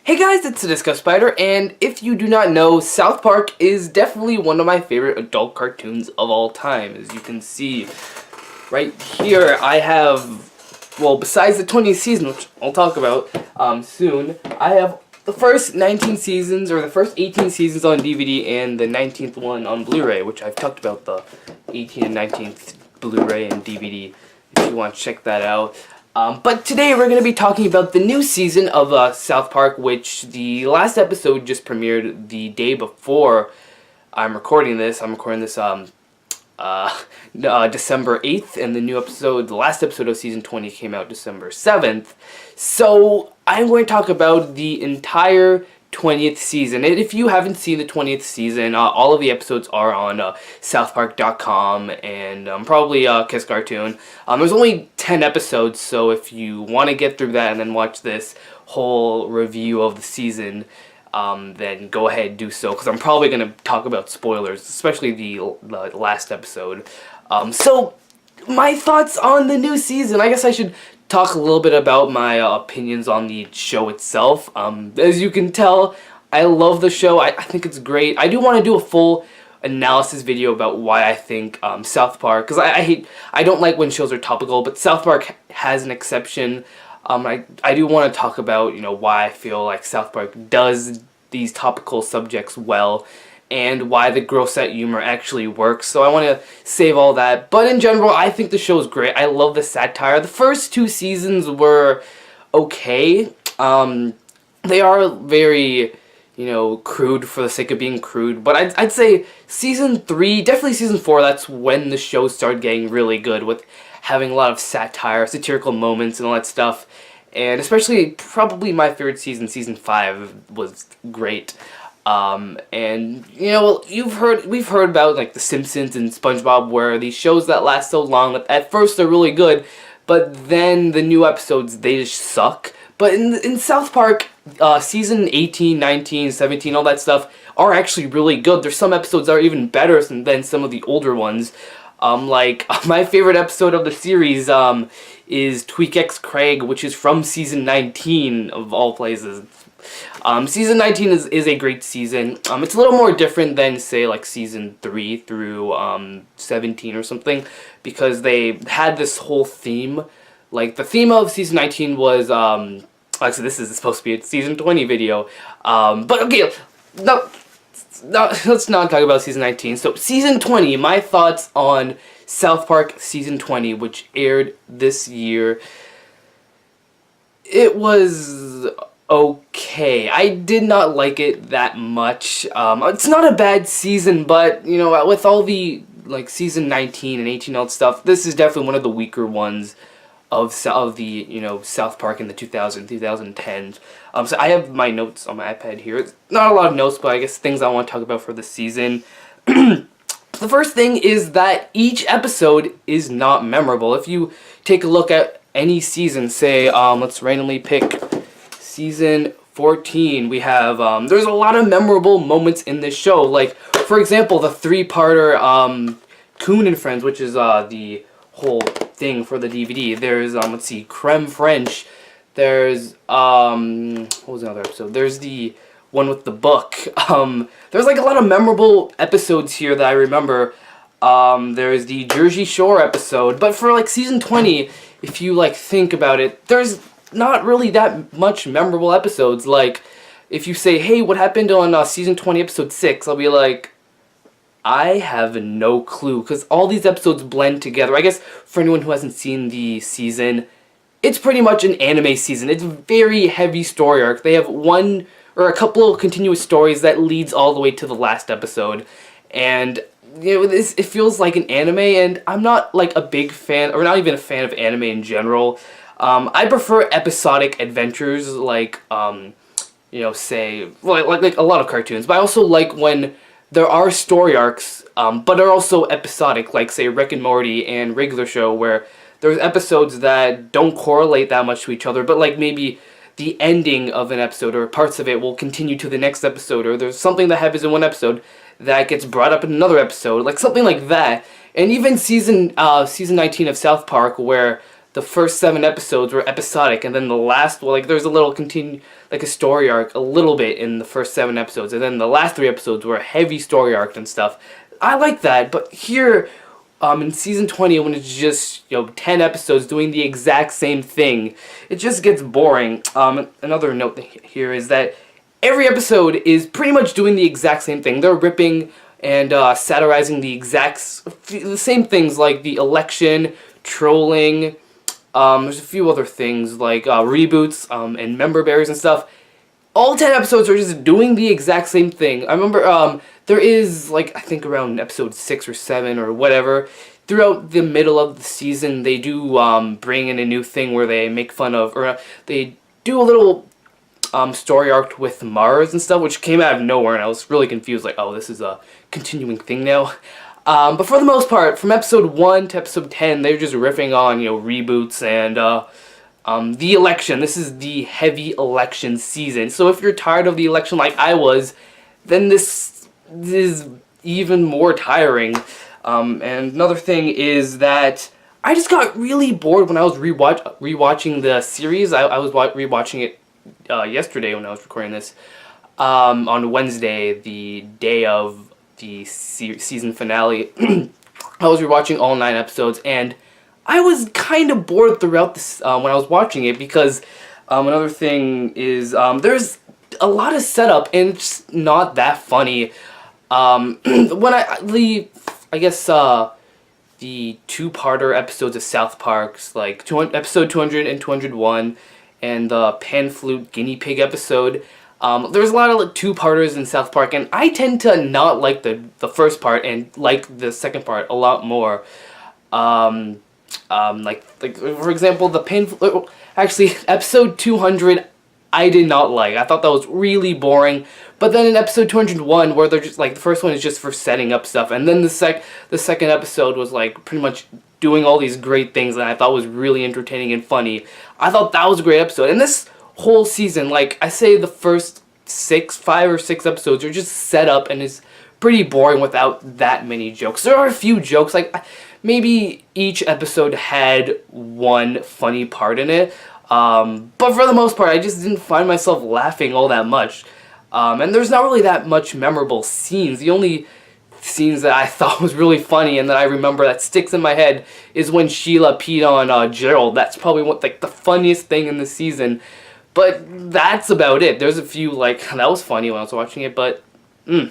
Hey guys, it's the Disco Spider, and if you do not know, South Park is definitely one of my favorite adult cartoons of all time. As you can see right here, I have, well, besides the 20th season, which I'll talk about soon, I have the first 19 seasons, or the first 18 seasons on DVD, and the 19th one on Blu-ray, which I've talked about the 18th and 19th Blu-ray and DVD, if you want to check that out. But today we're going to be talking about the new season of South Park, which the last episode just premiered the day before I'm recording this. I'm recording this December 8th, and the new episode, the last episode of Season 20 came out December 7th. So I'm going to talk about the entire 20th season. And if you haven't seen the 20th season, all of the episodes are on southpark.com and probably Kiss Cartoon. There's only 10 episodes, so if you want to get through that and then watch this whole review of the season, then go ahead and do so, because I'm probably going to talk about spoilers, especially the last episode. So, my thoughts on the new season. I guess I should talk a little bit about my opinions on the show itself. As you can tell, I love the show. I think it's great. I do want to do a full analysis video about why I think South Park, because I don't like when shows are topical, but South Park has an exception. I do want to talk about, why I feel like South Park does these topical subjects well, and why the gross-out humor actually works. So I want to save all that. But in general, I think the show is great. I love the satire. The first 2 seasons were okay. They are very, crude for the sake of being crude. But I'd say Season 3, definitely Season 4, that's when the show started getting really good, with having a lot of satire, satirical moments and all that stuff. And especially, probably my favorite season, Season 5, was great. And we've heard about like The Simpsons and SpongeBob, where these shows that last so long, at first they're really good, but then the new episodes, they just suck. But in South Park, season 18, 19, 17, all that stuff are actually really good. There's some episodes that are even better than some of the older ones. Like, my favorite episode of the series, is Tweak X Craig, which is from season 19 of all places. Season 19 is a great season. It's a little more different than, say, like season 3 through 17 or something, because they had this whole theme. Like, the theme of season 19 was, actually this is supposed to be a season 20 video, but okay, let's not talk about season 19. So, season 20, my thoughts on South Park season 20, which aired this year. It was okay. I did not like it that much. It's not a bad season, but, with all the, like, season 19 and 18 old stuff, this is definitely one of the weaker ones of the, South Park in the 2010s. So I have my notes on my iPad here. Not a lot of notes, but I guess things I want to talk about for the season. The first thing is that each episode is not memorable. If you take a look at any season, say, let's randomly pick season 14, we have, there's a lot of memorable moments in this show. Like, for example, the 3-parter, Coon and Friends, which is, the whole thing for the DVD. There's, let's see, Creme French. There's, what was another episode? There's the one with the book. There's, like, a lot of memorable episodes here that I remember. There's the Jersey Shore episode. But for, like, season 20, if you, like, think about it, there's not really that much memorable episodes. Like, if you say, hey, what happened on season 20, episode 6, I'll be like, I have no clue, because all these episodes blend together. I guess for anyone who hasn't seen the season, it's pretty much an anime season. It's a very heavy story arc. They have one or a couple of continuous stories that leads all the way to the last episode. And, it feels like an anime, and I'm not, like, a big fan, or not even a fan of anime in general. I prefer episodic adventures, like, say, like a lot of cartoons. But I also like when there are story arcs, but are also episodic, like, say, Rick and Morty and Regular Show, where there's episodes that don't correlate that much to each other, but, like, maybe the ending of an episode or parts of it will continue to the next episode, or there's something that happens in one episode that gets brought up in another episode, like something like that. And even season 19 of South Park, where the first 7 episodes were episodic, and then the last, well, like there's a little like a story arc a little bit in the first 7 episodes, and then the last 3 episodes were a heavy story arc and stuff. I like that, but here, in season 20, when it's just 10 episodes doing the exact same thing, it just gets boring. Another note here is that every episode is pretty much doing the exact same thing. They're ripping and satirizing the same things, like the election, trolling. There's a few other things like reboots and member berries and stuff. All 10 episodes are just doing the exact same thing. I remember there is, like, I think around episode 6 or 7 or whatever, throughout the middle of the season, they do bring in a new thing where they make fun of, or they do a little story arc with Mars and stuff, which came out of nowhere, and I was really confused, like, oh, this is a continuing thing now. But for the most part, from episode 1 to episode 10, they're just riffing on, reboots and the election. This is the heavy election season. So if you're tired of the election like I was, then this is even more tiring. And another thing is that I just got really bored when I was rewatching the series. I was rewatching it yesterday when I was recording this, on Wednesday, the day of the season finale. I was rewatching all 9 episodes, and I was kind of bored throughout this when I was watching it, because another thing is there's a lot of setup and it's not that funny. When I guess the 2-parter episodes of South Park's, like episode 200 and 201, and the pan flute guinea pig episode. There's a lot of 2-parters in South Park, and I tend to not like the first part and like the second part a lot more. Like for example, the pan flute. Actually, episode 200, I did not like. I thought that was really boring. But then in episode 201, where they're just like, the first one is just for setting up stuff, and then the second episode was like pretty much doing all these great things that I thought was really entertaining and funny. I thought that was a great episode. And this whole season, like I say, the first 5 or 6 episodes are just set up and is pretty boring without that many jokes. There are a few jokes, like maybe each episode had one funny part in it. But for the most part, I just didn't find myself laughing all that much. And there's not really that much memorable scenes. The only scenes that I thought was really funny and that I remember that sticks in my head is when Sheila peed on Gerald. That's probably the funniest thing in the season. But that's about it. There's a few, like, that was funny when I was watching it, but oh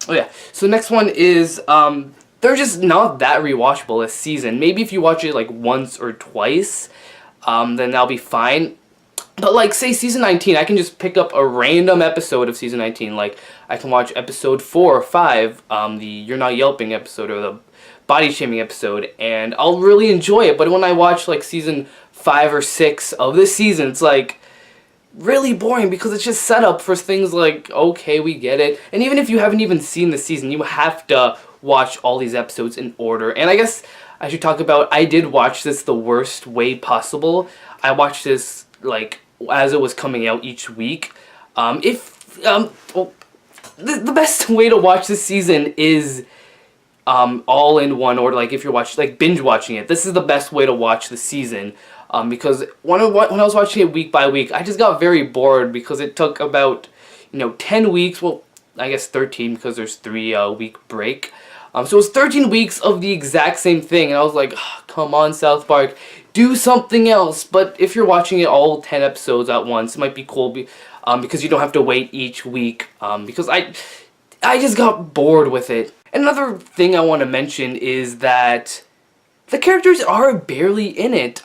yeah. So the next one is they're just not that rewatchable this season. Maybe if you watch it like once or twice, then that'll be fine. But like, say season 19, I can just pick up a random episode of season 19. Like, I can watch episode 4 or 5, the You're Not Yelping episode, or the body shaming episode, and I'll really enjoy it. But when I watch like season 5 or 6 of this season, it's like really boring because it's just set up for things like, okay, we get it. And even if you haven't even seen the season, you have to watch all these episodes in order. And I guess I should talk about, I did watch this the worst way possible. I watched this like as it was coming out each week. Well, the best way to watch this season is all in one order. Like if you're watching, like binge watching it, this is the best way to watch the season. Because when I was watching it week by week, I just got very bored because it took about 10 weeks. Well, I guess 13 because there's 3 week break. So it was 13 weeks of the exact same thing, and I was like, oh, come on, South Park, do something else. But if you're watching it all 10 episodes at once, it might be cool because you don't have to wait each week. Because I just got bored with it. Another thing I want to mention is that the characters are barely in it.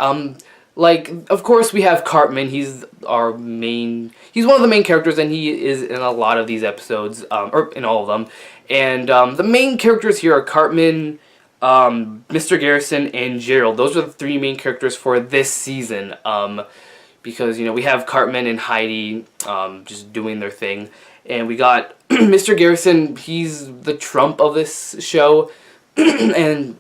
Like, of course, we have Cartman. He's one of the main characters, and he is in a lot of these episodes, or in all of them. And the main characters here are Cartman, Mr. Garrison, and Gerald. Those are the 3 main characters for this season. Because, we have Cartman and Heidi just doing their thing. And we got Mr. Garrison. He's the Trump of this show. And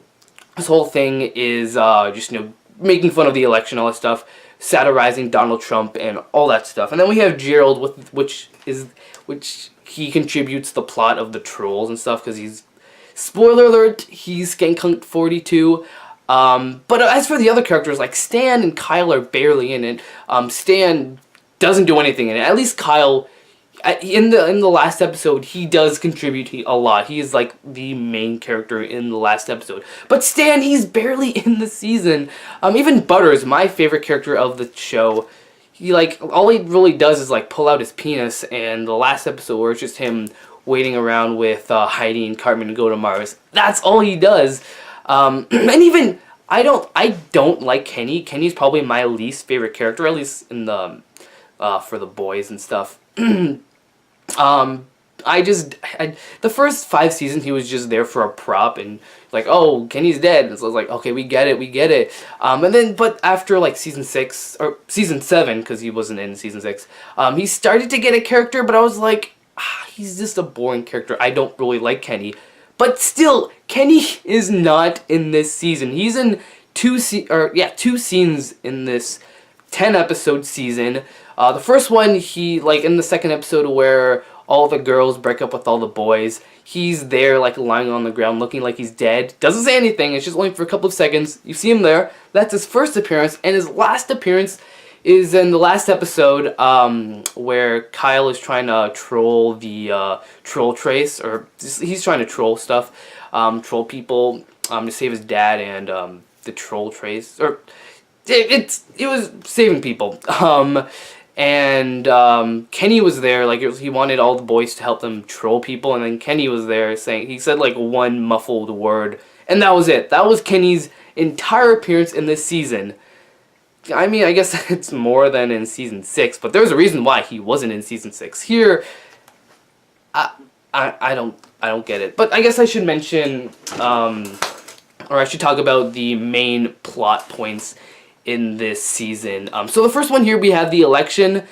his whole thing is just, making fun of the election, all that stuff, satirizing Donald Trump and all that stuff. And then we have Gerald, which he contributes the plot of the trolls and stuff because he's Spoiler alert, he's Skank 42. But as for the other characters, like Stan and Kyle are barely in it. Stan doesn't do anything in it. At least Kyle, in the last episode, he does contribute a lot. He is like the main character in the last episode. But Stan, he's barely in the season. Even Butters, my favorite character of the show, he like all he really does is like pull out his penis. And the last episode where it's just him waiting around with Heidi and Cartman to go to Mars. That's all he does. And even I don't like Kenny. Kenny's probably my least favorite character, at least in the for the boys and stuff. The first 5 seasons he was just there for a prop and like, oh, Kenny's dead. And so I was like, okay, we get it. And then, but after like season 6 or season 7, because he wasn't in season 6, he started to get a character, but I was like, he's just a boring character. I don't really like Kenny. But still, Kenny is not in this season. He's in 2 scenes in this 10-episode season. The first one, he, like, in the second episode where all the girls break up with all the boys, he's there, like, lying on the ground looking like he's dead. Doesn't say anything. It's just only for a couple of seconds. You see him there. That's his first appearance. And his last appearance is in the last episode where Kyle is trying to troll the troll trace, or he's trying to troll stuff, troll people to save his dad and the troll trace, or it was saving people. And Kenny was there, like he wanted all the boys to help them troll people, and then Kenny was there saying, he said like one muffled word, and that was it. That was Kenny's entire appearance in this season. I mean, I guess it's more than in season 6, but there's a reason why he wasn't in season 6. Here, I don't get it. But I guess I should mention, or I should talk about the main plot points in this season. So the first one here, we have the election.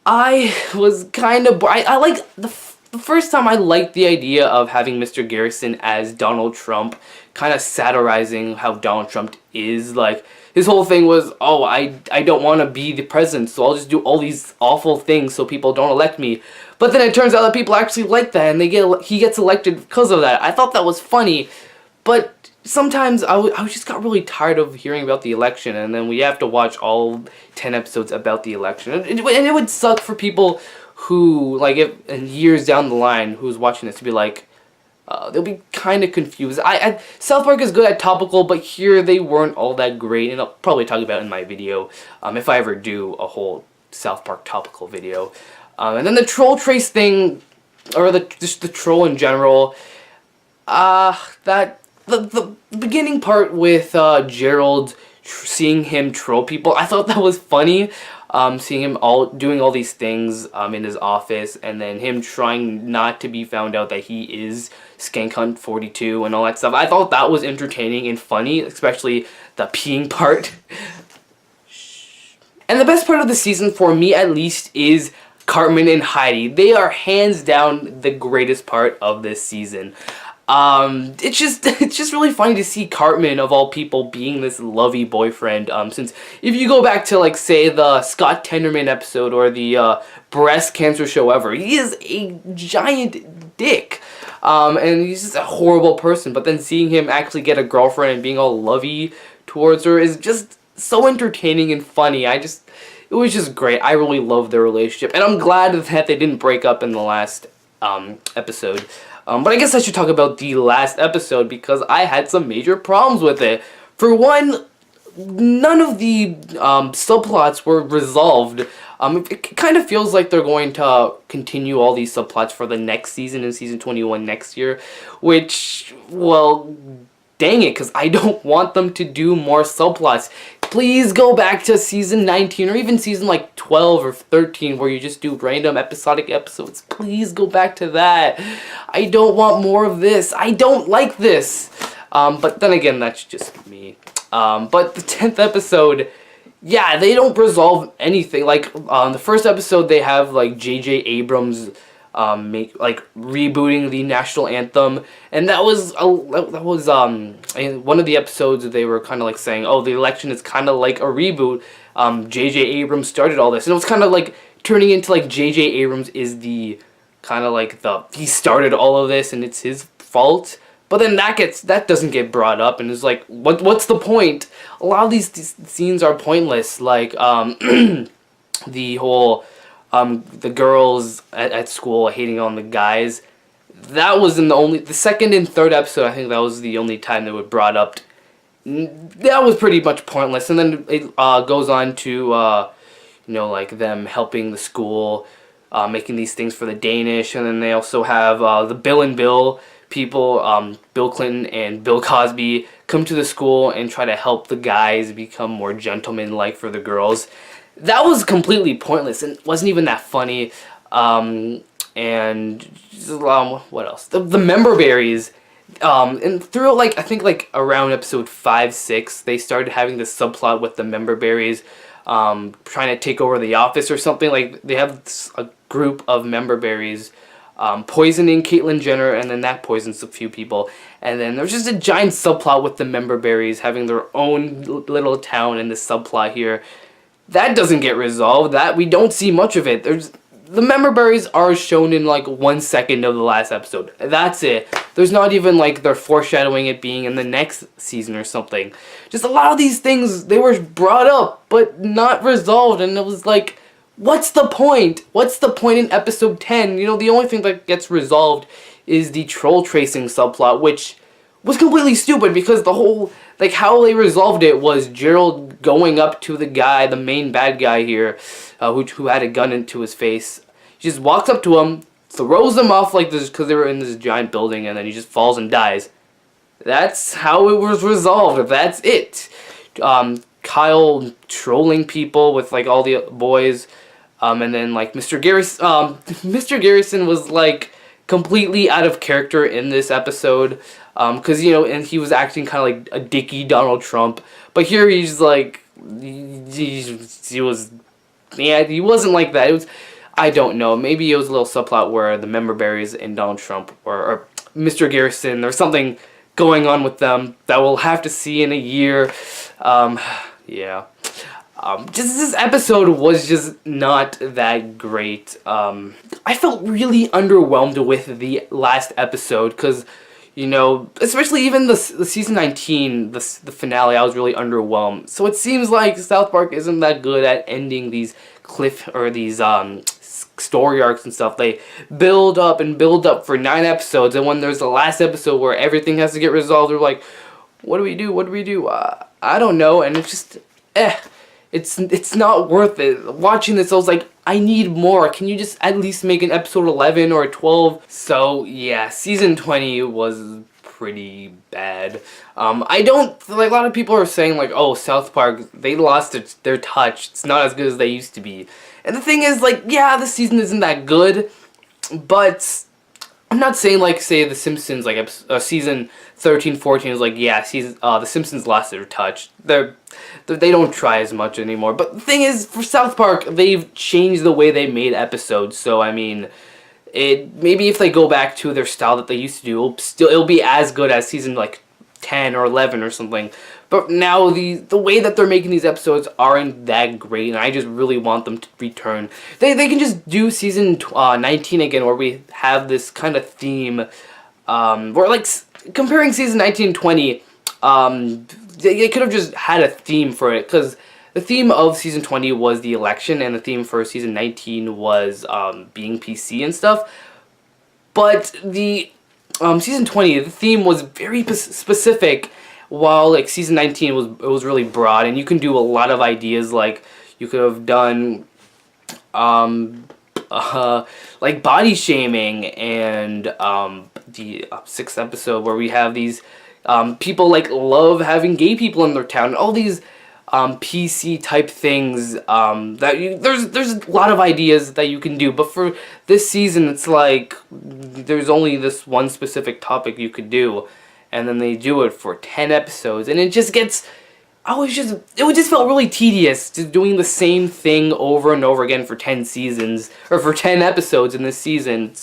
I was kind of, I like the first time I liked the idea of having Mr. Garrison as Donald Trump, kind of satirizing how Donald Trump is. Like, his whole thing was, oh, I don't want to be the president, so I'll just do all these awful things so people don't elect me. But then it turns out that people actually like that, and he gets elected because of that. I thought that was funny, but sometimes I just got really tired of hearing about the election, and then we have to watch all 10 episodes about the election. And it would suck for people who, like, if in years down the line, who's watching this to be like, they'll be kind of confused. South Park is good at topical, but here they weren't all that great, and I'll probably talk about it in my video, if I ever do a whole South Park topical video. And then the troll trace thing, or just the troll in general, the beginning part with Gerald, seeing him troll people, I thought that was funny. Seeing him doing all these things in his office, and then him trying not to be found out that he is Skank 42 and all that stuff. I thought that was entertaining and funny, especially the peeing part. And the best part of the season, for me at least, is Cartman and Heidi. They are hands down the greatest part of this season. It's just really funny to see Cartman, of all people, being this lovey boyfriend, since if you go back to, like, say, the Scott Tenderman episode, or the, breast cancer show ever, he is a giant dick, and he's just a horrible person, but then seeing him actually get a girlfriend and being all lovey towards her is just so entertaining and funny. It was just great. I really loved their relationship, and I'm glad that they didn't break up in the last, episode. But I guess I should talk about the last episode, because I had some major problems with it. For one, none of the subplots were resolved. It kind of feels like they're going to continue all these subplots for the next season, in season 21 next year, which, well, dang it, because I don't want them to do more subplots. Please go back to season 19, or even season like 12 or 13, where you just do random episodic episodes. Please go back to that. I don't want more of this. I don't like this. But then again, that's just me. But the 10th episode, yeah, they don't resolve anything. Like, the first episode, they have, like, J.J. Abrams rebooting the national anthem, and that was one of the episodes they were kind of like saying, oh, the election is kind of like a reboot. J.J. Abrams started all this, and it was kind of like turning into like J.J. Abrams is the kind of like he started all of this and it's his fault. But then that doesn't get brought up, and it's like, what's the point? A lot of these scenes are pointless. Like the whole the girls at school hating on the guys. That was in the second and third episode. I think that was the only time they were brought up. That was pretty much pointless. And then it goes on to like them helping the school, making these things for the Danish, and then they also have the Bill and Bill people, Bill Clinton and Bill Cosby, come to the school and try to help the guys become more gentlemanlike for the girls. That was completely pointless and wasn't even that funny. And what else? The member berries. And through I think around episode 5, 6, they started having this subplot with the member berries, trying to take over the office or something. Like they have a group of member berries, poisoning Caitlyn Jenner, and then that poisons a few people. And then there's just a giant subplot with the member berries having their own little town in this subplot here. That doesn't get resolved. That we don't see much of it. The member berries are shown in 1 second of the last episode. That's it. There's not even they're foreshadowing it being in the next season or something. Just a lot of these things, they were brought up but not resolved, and it was what's the point? What's the point in episode 10? The only thing that gets resolved is the troll tracing subplot, which was completely stupid because the whole how they resolved it was Gerald going up to the guy, the main bad guy here, who had a gun into his face. He just walks up to him, throws him off this because they were in this giant building, and then he just falls and dies. That's how it was resolved. That's it. Kyle trolling people with all the boys, and then Mr. Garrison. Mr. Garrison was completely out of character in this episode. Because, and he was acting kind of like a dicky Donald Trump. But here he wasn't like that. It was, I don't know, maybe it was a little subplot where the member berries and Donald Trump, or Mr. Garrison, there's something going on with them that we'll have to see in a year. Yeah. Just this episode was just not that great. I felt really underwhelmed with the last episode, because especially even the season 19, the finale, I was really underwhelmed. So it seems like South Park isn't that good at ending these story arcs and stuff. They build up for 9 episodes, and when there's the last episode where everything has to get resolved, they're like, what do we do? I don't know, and it's just, It's not worth it. Watching this, I was like, I need more. Can you just at least make an episode 11 or 12? So, yeah, season 20 was pretty bad. I don't, a lot of people are saying, oh, South Park, they lost their touch. It's not as good as they used to be. And the thing is, yeah, the season isn't that good, but I'm not saying, say, The Simpsons, season 13, 14 is yeah, The Simpsons lost their touch. They don't try as much anymore. But the thing is, for South Park, they've changed the way they made episodes. So, I mean, maybe if they go back to their style that they used to do, it'll be as good as season, 10 or 11 or something. But now, the way that they're making these episodes aren't that great, and I just really want them to return. They can just do season 19 again, where we have this kind of theme, where, comparing season 19 and 20, they could have just had a theme for it, because the theme of season 20 was the election, and the theme for season 19 was being PC and stuff. But the season 20, the theme was very specific, while season 19 was really broad, and you can do a lot of ideas. You could have done body shaming, and the 6th episode where we have these people love having gay people in their town. All these PC type things there's a lot of ideas that you can do, but for this season it's there's only this one specific topic you could do, and then they do it for 10 episodes, and it just gets it just felt really tedious, just doing the same thing over and over again for 10 seasons, or for 10 episodes in this season.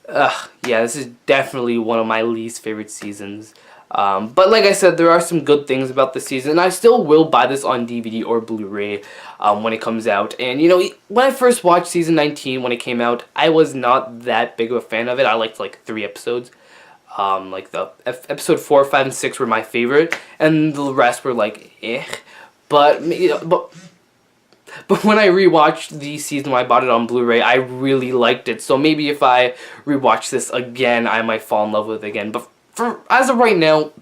Yeah, this is definitely one of my least favorite seasons. But like I said, there are some good things about the season, and I still will buy this on DVD or Blu-ray when it comes out. And you know, when I first watched season 19 when it came out, I was not that big of a fan of it. I liked like 3 episodes. Like the episode 4, 5, and 6 were my favorite, and the rest were like eh. But you know, but when I rewatched the season when I bought it on Blu-ray, I really liked it. So maybe if I rewatch this again, I might fall in love with it again. But as of right now,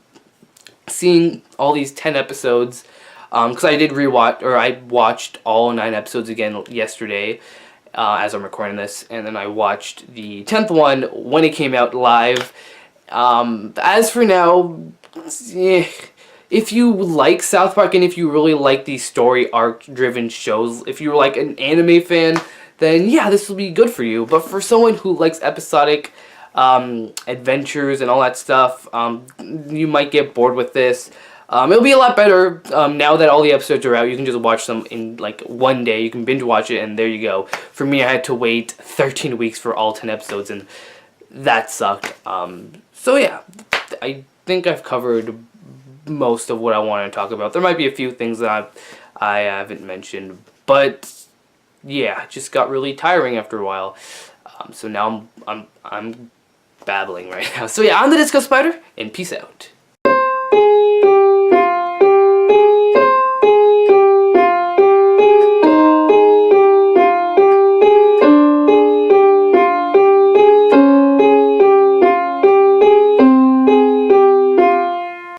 seeing all these 10 episodes, because I watched all 9 episodes again yesterday, as I'm recording this, and then I watched the 10th one when it came out live. As for now, if you like South Park and if you really like these story arc-driven shows, if you're like an anime fan, then yeah, this will be good for you. But for someone who likes episodic adventures and all that stuff, you might get bored with this. It'll be a lot better now that all the episodes are out. You can just watch them in like one day. You can binge watch it and there you go. For me, I had to wait 13 weeks for all 10 episodes and that sucked. So yeah, I think I've covered most of what I wanted to talk about. There might be a few things that I haven't mentioned, but yeah, it just got really tiring after a while. So now I'm babbling right now. So yeah, I'm the Disco Spider, and peace out.